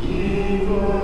Evil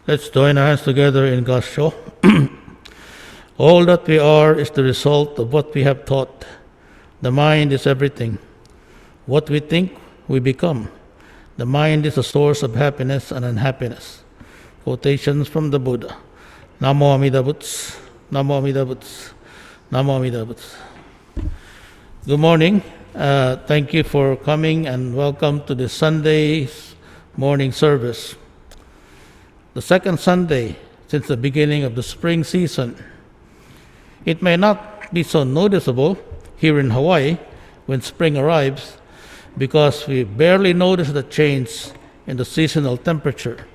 Let's join our hands together in Gasho. All that we are is the result of what we have taught. The mind is everything. What we think, we become. The mind is a source of happiness and unhappiness. Quotations from the Buddha. Namo Amida Butsu, Namo Amida Butsu, Namo Amida Butsu. Good morning. Thank you for coming and welcome to the Sunday's morning service. The second Sunday since the beginning of the spring season. It may not be so noticeable here in Hawaii when spring arrives because we barely notice the change in the seasonal temperature.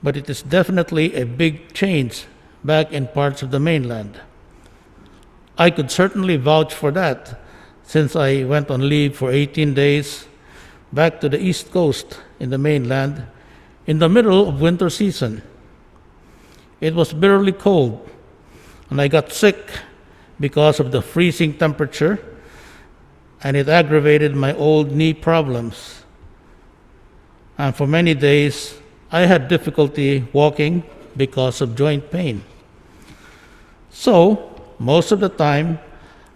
But it is definitely a big change back in parts of the mainland. I could certainly vouch for that since I went on leave for 18 days back to the East Coast in the mainland in the middle of winter season. It was bitterly cold, and I got sick because of the freezing temperature, and it aggravated my old knee problems. And for many days, I had difficulty walking because of joint pain. So, most of the time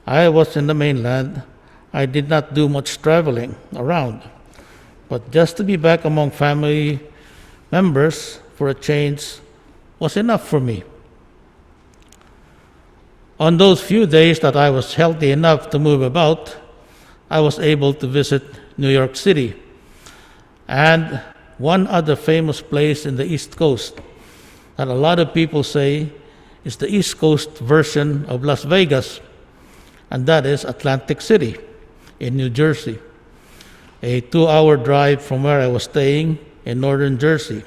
I was in the mainland, I did not do much traveling around. But just to be back among family members for a change was enough for me. On those few days that I was healthy enough to move about, I was able to visit New York City and one other famous place in the East Coast that a lot of people say is the East Coast version of Las Vegas, and that is Atlantic City in New Jersey, a 2-hour drive from where I was staying in northern Jersey.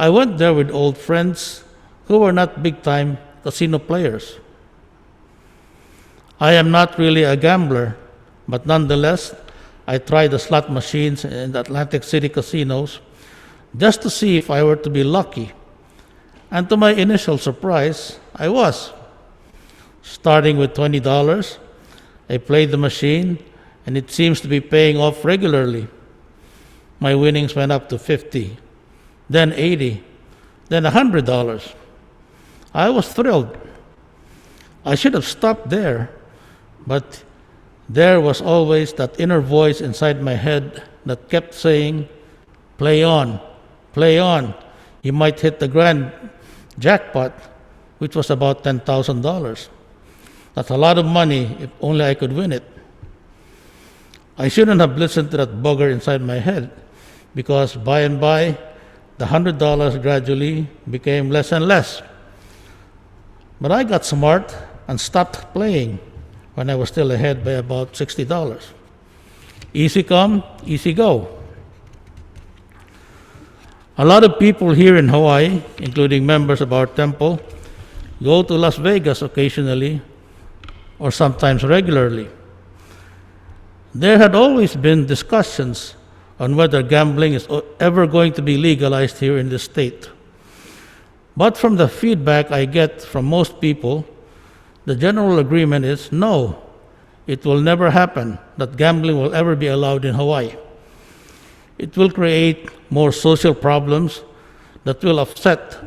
I went there with old friends who were not big-time casino players. I am not really a gambler, but nonetheless, I tried the slot machines in the Atlantic City casinos just to see if I were to be lucky. And to my initial surprise, I was. Starting with $20, I played the machine, and it seems to be paying off regularly. My winnings went up to $50, then $80, then $100. I was thrilled. I should have stopped there, but there was always that inner voice inside my head that kept saying, play on, you might hit the grand jackpot, which was about $10,000. That's a lot of money if only I could win it. I shouldn't have listened to that bugger inside my head, because by and by, the $100 gradually became less and less. But I got smart and stopped playing when I was still ahead by about $60. Easy come, easy go. A lot of people here in Hawaii, including members of our temple, go to Las Vegas occasionally or sometimes regularly. There had always been discussions on whether gambling is ever going to be legalized here in the state. But from the feedback I get from most people, the general agreement is no, it will never happen that gambling will ever be allowed in Hawaii. It will create more social problems that will offset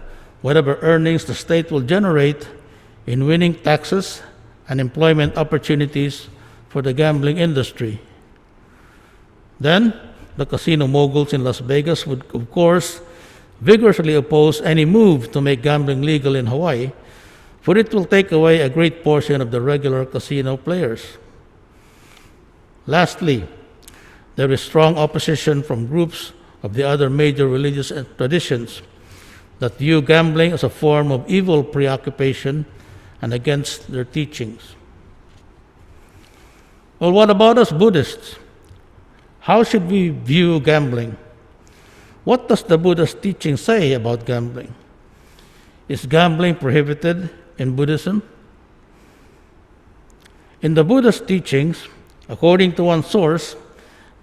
whatever earnings the state will generate in winning taxes and employment opportunities for the gambling industry. Then, the casino moguls in Las Vegas would, of course, vigorously oppose any move to make gambling legal in Hawaii, for it will take away a great portion of the regular casino players. Lastly, there is strong opposition from groups of the other major religious traditions that view gambling as a form of evil preoccupation and against their teachings. Well, what about us Buddhists? How should we view gambling? What does the Buddha's teaching say about gambling? Is gambling prohibited in Buddhism? In the Buddha's teachings, according to one source,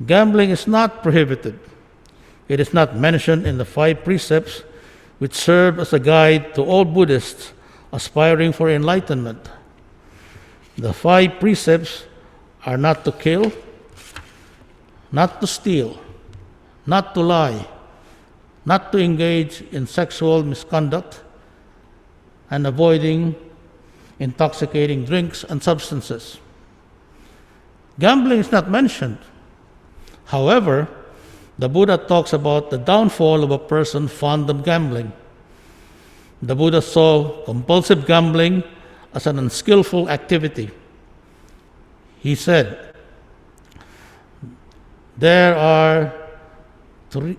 gambling is not prohibited. It is not mentioned in the 5 precepts which serve as a guide to all Buddhists aspiring for enlightenment. The 5 precepts are not to kill, not to steal, not to lie, not to engage in sexual misconduct, and avoiding intoxicating drinks and substances. Gambling is not mentioned. However, the Buddha talks about the downfall of a person fond of gambling. The Buddha saw compulsive gambling as an unskillful activity. He said, there are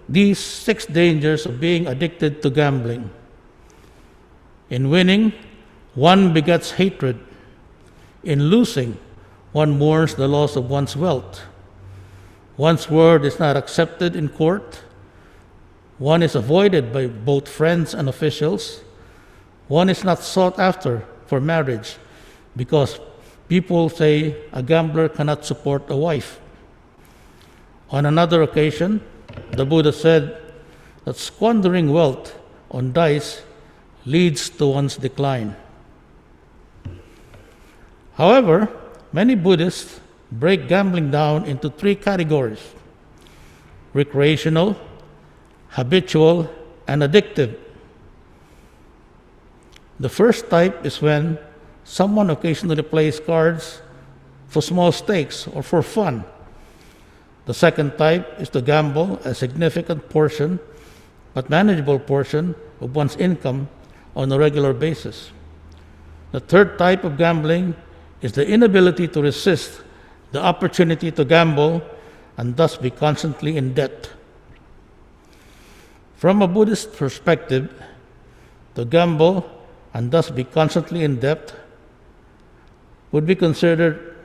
these 6 dangers of being addicted to gambling. In winning, one begets hatred. In losing, one mourns the loss of one's wealth. One's word is not accepted in court. One is avoided by both friends and officials. One is not sought after for marriage because people say a gambler cannot support a wife. On another occasion, the Buddha said that squandering wealth on dice leads to one's decline. However, many Buddhists break gambling down into 3 categories: recreational, habitual, and addictive. The first type is when someone occasionally plays cards for small stakes or for fun. The second type is to gamble a significant portion, but manageable portion, of one's income on a regular basis. The third type of gambling is the inability to resist the opportunity to gamble and thus be constantly in debt. From a Buddhist perspective, to gamble and thus be constantly in debt would be considered,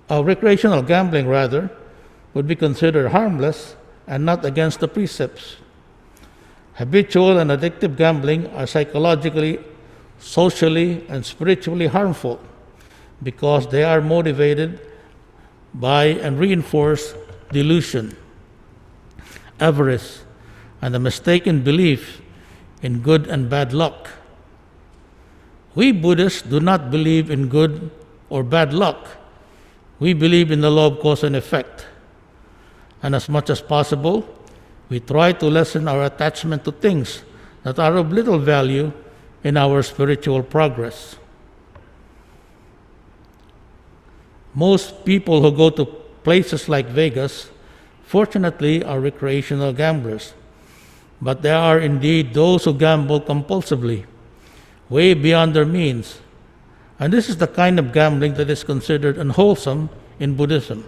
recreational gambling rather, would be considered harmless and not against the precepts. Habitual and addictive gambling are psychologically, socially, and spiritually harmful because they are motivated by and reinforce delusion, avarice, and a mistaken belief in good and bad luck. We Buddhists do not believe in good or bad luck. We believe in the law of cause and effect. And as much as possible, we try to lessen our attachment to things that are of little value in our spiritual progress. Most people who go to places like Vegas, fortunately, are recreational gamblers. But there are indeed those who gamble compulsively, way beyond their means. And this is the kind of gambling that is considered unwholesome in Buddhism.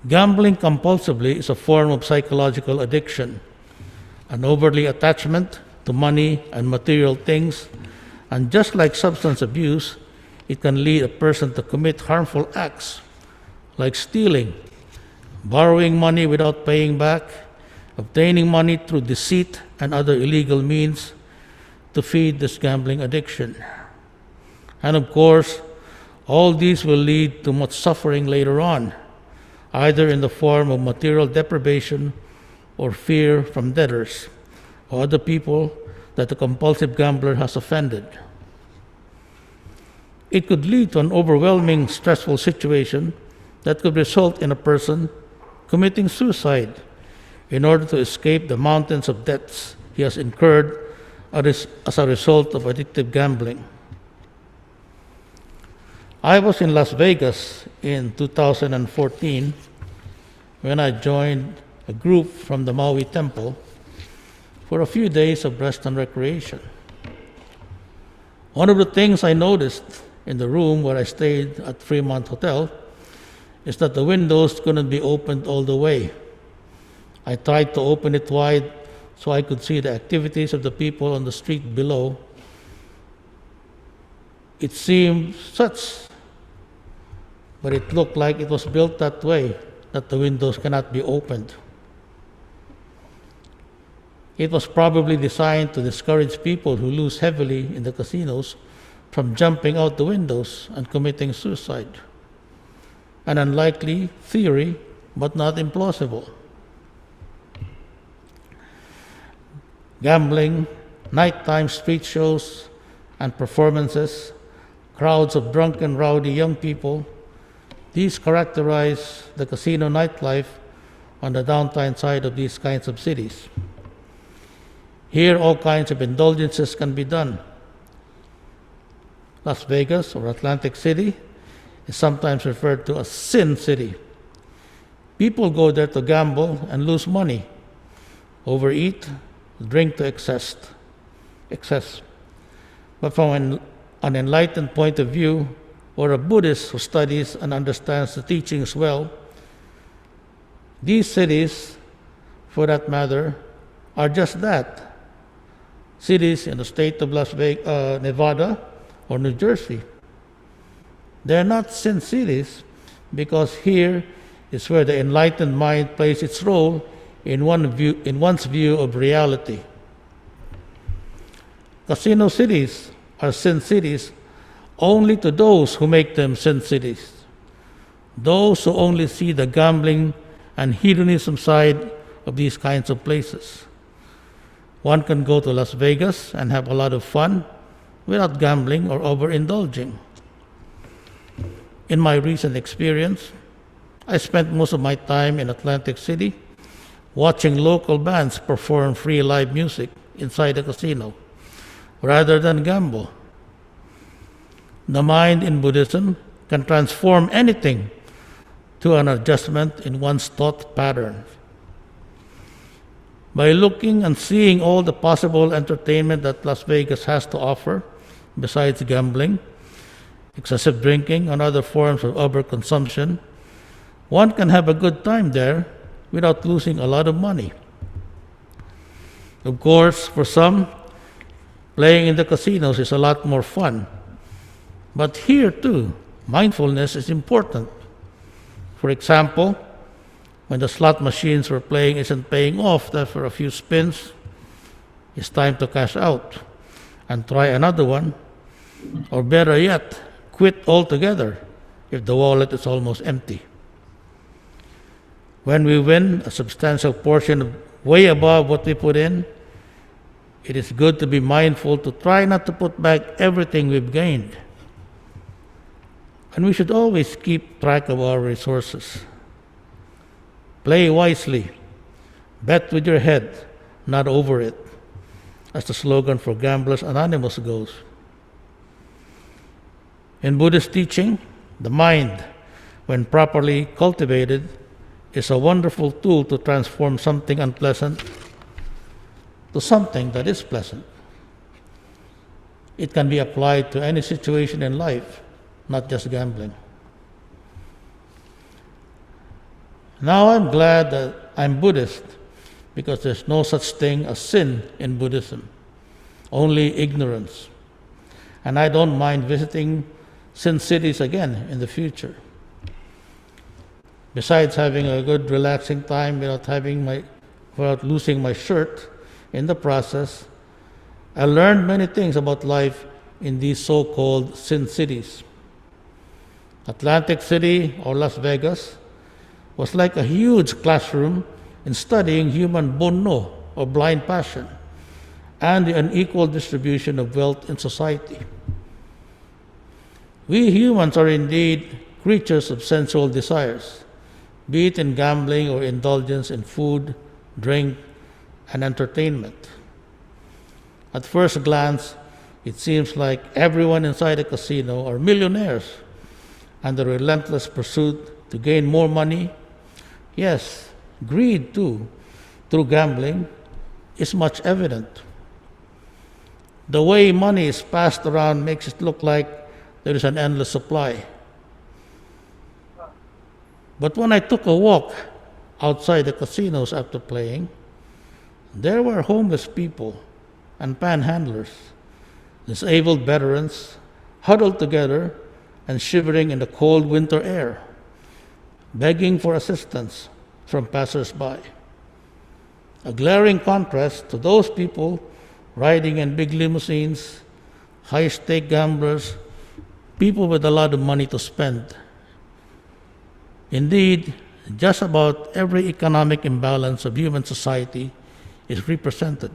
Gambling compulsively is a form of psychological addiction, an overly attachment to money and material things, and just like substance abuse, it can lead a person to commit harmful acts like stealing, borrowing money without paying back, obtaining money through deceit and other illegal means to feed this gambling addiction. And of course, all these will lead to much suffering later on, either in the form of material deprivation or fear from debtors or other people that the compulsive gambler has offended. It could lead to an overwhelming, stressful situation that could result in a person committing suicide in order to escape the mountains of debts he has incurred as a result of addictive gambling. I was in Las Vegas in 2014 when I joined a group from the Maui Temple for a few days of rest and recreation. One of the things I noticed in the room where I stayed at Fremont Hotel is that the windows couldn't be opened all the way. I tried to open it wide so I could see the activities of the people on the street below. It seemed such, but it looked like it was built that way, that the windows cannot be opened. It was probably designed to discourage people who lose heavily in the casinos from jumping out the windows and committing suicide. An unlikely theory, but not implausible. Gambling, nighttime street shows and performances, crowds of drunken, rowdy young people, these characterize the casino nightlife on the downtown side of these kinds of cities. Here, all kinds of indulgences can be done. Las Vegas, or Atlantic City, is sometimes referred to as Sin City. People go there to gamble and lose money, overeat, drink to excess. But from an enlightened point of view, or a Buddhist who studies and understands the teachings well, these cities, for that matter, are just that. Cities in the state of Las Vegas, Nevada, or New Jersey. They're not sin cities because here is where the enlightened mind plays its role in one's view of reality. Casino cities are sin cities only to those who make them sin cities, those who only see the gambling and hedonism side of these kinds of places. One can go to Las Vegas and have a lot of fun without gambling or overindulging. In my recent experience, I spent most of my time in Atlantic City watching local bands perform free live music inside the casino rather than gamble. The mind in Buddhism can transform anything to an adjustment in one's thought pattern. By looking and seeing all the possible entertainment that Las Vegas has to offer, besides gambling, excessive drinking, and other forms of overconsumption, one can have a good time there without losing a lot of money. Of course, for some, playing in the casinos is a lot more fun. But here too, mindfulness is important. For example, when the slot machines we're playing isn't paying off after a few spins, it's time to cash out and try another one, or better yet, quit altogether if the wallet is almost empty. When we win a substantial portion way above what we put in, it is good to be mindful to try not to put back everything we've gained. And we should always keep track of our resources. Play wisely. Bet with your head, not over it, as the slogan for Gamblers Anonymous goes. In Buddhist teaching, the mind, when properly cultivated, is a wonderful tool to transform something unpleasant to something that is pleasant. It can be applied to any situation in life, not just gambling. Now I'm glad that I'm Buddhist because there's no such thing as sin in Buddhism, only ignorance. And I don't mind visiting sin cities again in the future. Besides having a good relaxing time without losing my shirt in the process, I learned many things about life in these so-called sin cities. Atlantic City or Las Vegas was like a huge classroom in studying human bonno, or blind passion, and the unequal distribution of wealth in society. We humans are indeed creatures of sensual desires, be it in gambling or indulgence in food, drink, and entertainment. At first glance, it seems like everyone inside a casino are millionaires and the relentless pursuit to gain more money. Yes, greed too, through gambling, is much evident. The way money is passed around makes it look like there is an endless supply. But when I took a walk outside the casinos after playing, there were homeless people and panhandlers, disabled veterans, huddled together and shivering in the cold winter air, begging for assistance from passers-by. A glaring contrast to those people riding in big limousines, high-stake gamblers, people with a lot of money to spend. Indeed, just about every economic imbalance of human society is represented.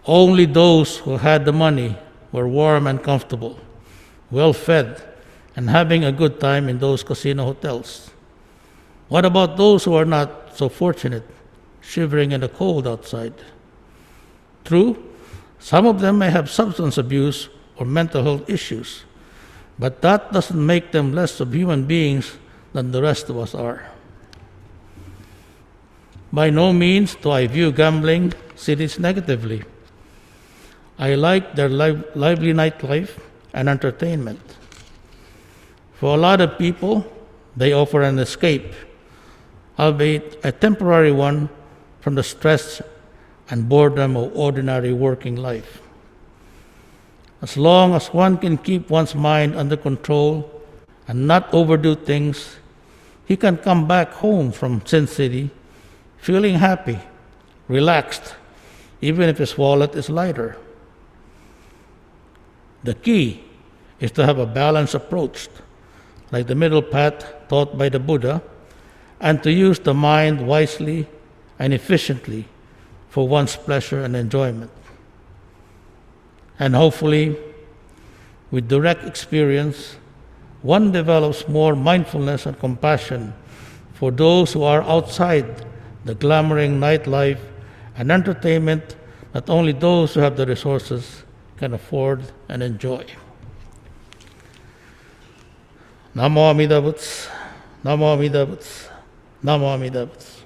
Only those who had the money were warm and comfortable, well-fed, and having a good time in those casino hotels. What about those who are not so fortunate, shivering in the cold outside? True, some of them may have substance abuse or mental health issues, but that doesn't make them less of human beings than the rest of us are. By no means do I view gambling cities negatively. I like their lively nightlife and entertainment. For a lot of people, they offer an escape, albeit a temporary one, from the stress and boredom of ordinary working life. As long as one can keep one's mind under control and not overdo things, he can come back home from Sin City feeling happy, relaxed, even if his wallet is lighter. The key is to have a balanced approach, like the middle path taught by the Buddha, and to use the mind wisely and efficiently for one's pleasure and enjoyment. And hopefully, with direct experience, one develops more mindfulness and compassion for those who are outside the glamoring nightlife and entertainment that only those who have the resources can afford and enjoy. Namo Amida Butsu, Namo Amida Butsu, Namo Amida Butsu.